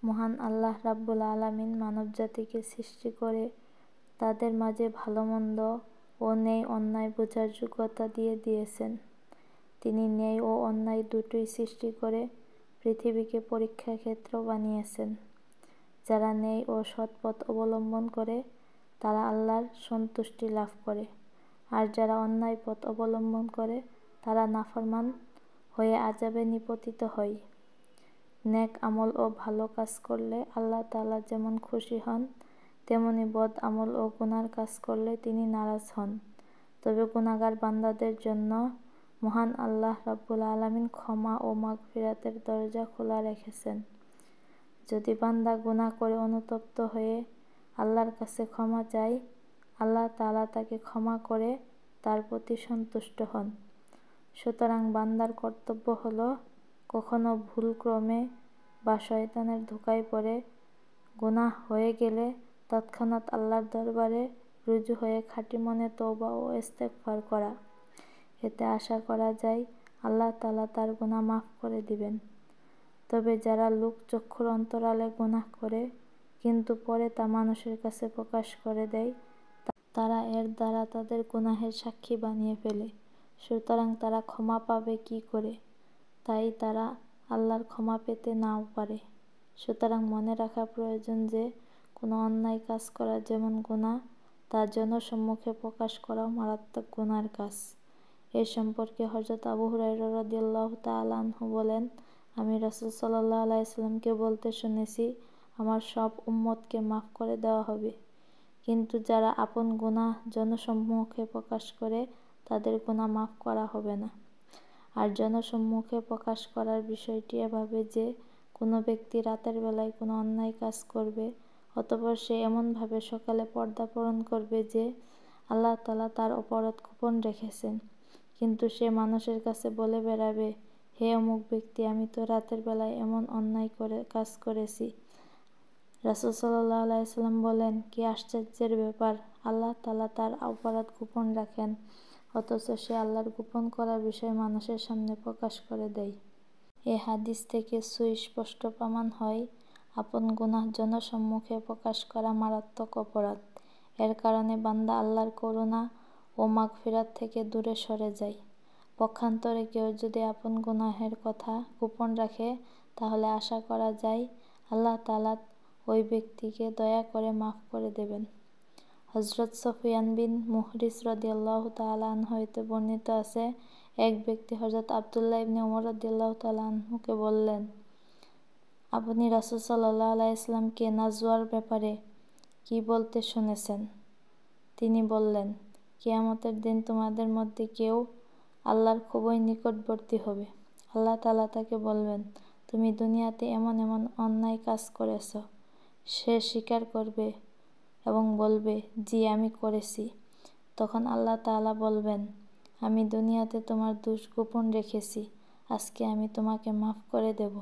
মহান আল্লাহ রাব্বুল আলামিন মানবজাতিকে সৃষ্টি করে তাদের মাঝে ভালো মন্দ ও ন্যায় অন্যায় বোঝার যোগ্যতা দিয়েছেন। তিনি ন্যায় ও অন্যায় দুটোই সৃষ্টি করে পৃথিবীকে পরীক্ষা ক্ষেত্র বানিয়েছেন। যারা ন্যায় ও সৎ পথ অবলম্বন করে তারা আল্লাহর সন্তুষ্টি লাভ করে, আর যারা অন্যায় পথ অবলম্বন করে তারা নাফরমান হয়ে আযাবে নিপতিত হয়। নেক আমল ও ভালো কাজ করলে আল্লাহ তাআলা যেমন খুশি হন, তেমনি বদ আমল ও গুনার কাজ করলে তিনি নারাজ হন। তবে গুনাহগার বান্দাদের জন্য মহান আল্লাহ রাব্বুল আলামিন ক্ষমা ও মাগফিরাতের দরজা খোলা রেখেছেন। যদি বান্দা গুনাহ করে অনুতপ্ত হয়ে আল্লাহর কাছে ক্ষমা চায়, আল্লাহ তাআলা তাকে ক্ষমা করে তার প্রতি সন্তুষ্ট হন। সুতরাং বান্দার কর্তব্য হলো কখনো ভুলক্রমে বা শয়তানের ধোঁকায় পড়ে গুনাহ হয়ে গেলে তৎক্ষণাৎ আল্লাহর দরবারে রুজু হয়ে খাঁটি মনে তওবা ও ইস্তেগফার করা। এতে আশা করা যায় আল্লাহ তাআলা তার গুনাহ মাফ করে দিবেন। তবে যারা লোকচক্ষুর অন্তরালে গুনাহ করে কিন্তু পরে তা মানুষের কাছে প্রকাশ করে দেয়, তারা এর দ্বারা তাদের গুনাহের সাক্ষী বানিয়ে ফেলে। সুতরাং তারা ক্ষমা পাবে কি করে? তাই তারা আল্লাহর ক্ষমা পেতে নাও পারে। সুতরাং মনে রাখা প্রয়োজন যে কোনো অন্যায় কাজ করা যেমন গুনাহ, তা জনসম্মুখে প্রকাশ করাও মারাত্মক গুনাহের কাজ। এ সম্পর্কে হযরত আবু হুরায়রা রাদিয়াল্লাহু তাআলা আনহু বলেন, আমি রাসূল সাল্লাল্লাহু আলাইহি ওয়াসাল্লামকে বলতে শুনেছি, আমার সব উম্মতকে মাফ করে দেওয়া হবে, কিন্তু যারা আপন গুনাহ জনসম্মুখে প্রকাশ করে তাদের গুনাহ মাফ করা হবে না। আর জনসম্মুখে প্রকাশ করার বিষয়টি এভাবে যে কোনো ব্যক্তি রাতের বেলায় কোনো অন্যায় কাজ করবে, অতঃপর সে এমনভাবে সকালে পর্দা পরণ করবে যে আল্লাহ তাআলা তার অপরাধ গোপন রেখেছেন, কিন্তু সে মানুষের কাছে বলে বেড়াবে, হে অমুক ব্যক্তি, আমি তো রাতের বেলায় এমন অন্যায় কাজ করেছি। রাসূল সাল্লাল্লাহু আলাইহি ওয়াসাল্লাম বলেন, কি আশ্চর্যের ব্যাপার! আল্লাহ তাআলা তার অপরাধ গোপন রাখেন, অথচ সে আল্লাহর গোপন করা বিষয় মানুষের সামনে প্রকাশ করে দেয়। এ হাদিস থেকে সুস্পষ্ট প্রমাণ হয়, আপন গুনাহ জনসম্মুখে প্রকাশ করা মারাত্মক অপরাধ। এর কারণে বান্দা আল্লাহর করুণা ও মাগফিরাত থেকে দূরে সরে যায়। পক্ষান্তরে কেউ যদি আপন গুনাহের কথা গোপন রাখে, তাহলে আশা করা যায় আল্লাহ তাআলা ওই ব্যক্তিকে দয়া করে মাফ করে দেবেন। হযরত সুফিয়ান বিন মুহরিস রাদিয়াল্লাহু তাআলা আনহু হতে বর্ণিত আছে, এক ব্যক্তি হযরত আব্দুল্লাহ ইবনে উমর রাদিয়াল্লাহু তাআলা আনহুকে বললেন, আপনি রাসূল সাল্লাল্লাহু আলাইহি ওয়াসাল্লামকে নাজওয়ার ব্যাপারে কি বলতে শুনেছেন? তিনি বললেন, কিয়ামতের দিন তোমাদের মধ্যে কেউ আল্লাহর খুবই নিকটবর্তী হবে। আল্লাহ তাআলা তাকে বলবেন, তুমি দুনিয়াতে এমন এমন অন্যায় কাজ করেছ। সে স্বীকার করবে এবং বলবে, জি আমি করেছি। তখন আল্লাহ তাআলা বলবেন, আমি দুনিয়াতে তোমার দোষ গোপন রেখেছি, আজকে আমি তোমাকে মাফ করে দেব।